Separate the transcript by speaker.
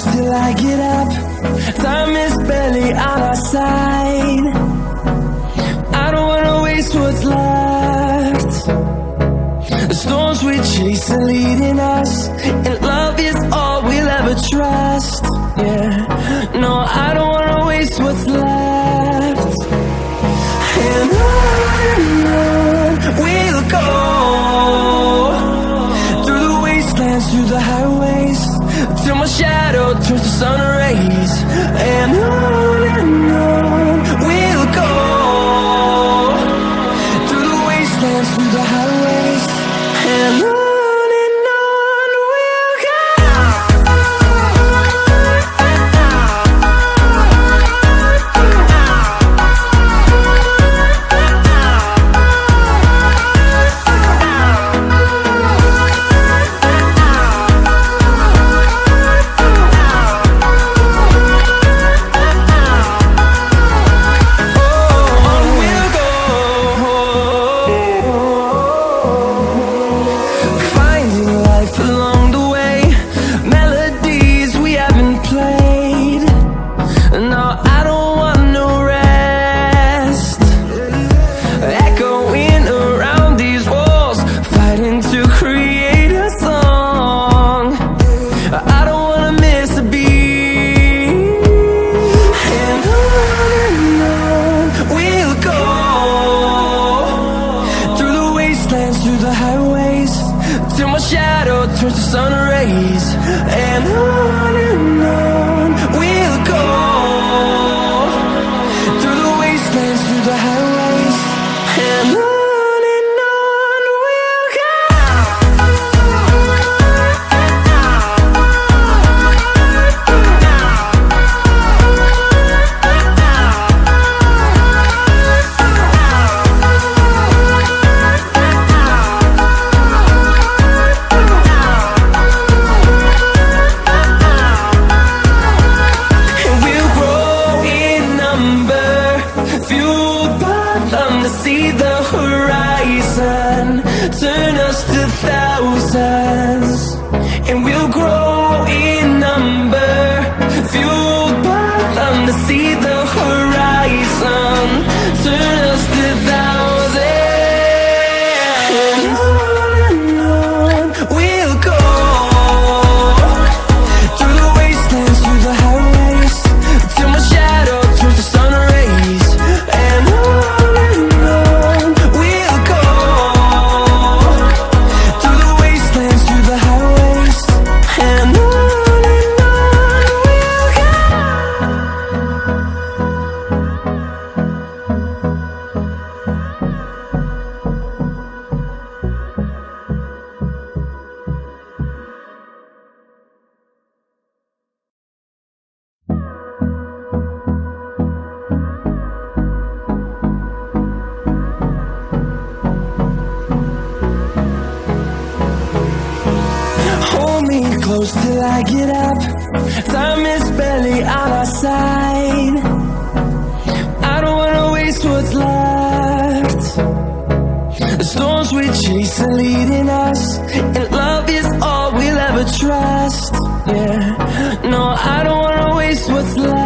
Speaker 1: close till I get up. Time is barely on our side. I don't wanna waste what's left. The storms we chase are leading us, and love is all we'll ever trust. Yeah, no, I don't wanna waste what's left. And on we'll go, through the wastelands, through the highways, till my shadow turns to sun rays. And on we'll go, through the wastelands, through the highways, and on we'll go. Through the highways, till my shadow turns to sun rays. And on we'll go, through the wastelands, through the highways, and on we'll go. See the horizon turn us to thousands, and we'll grow in number, fueled by them to see the horizon turn us to thousands. And on we'll go, through the wastelands, through the highways, till my shadow turns to sun rays. And close till I get up. Time is barely on our side. I don't wanna waste what's left. The storms we chase are leading us, and love is all we'll ever trust. Yeah, no, I don't wanna waste what's left.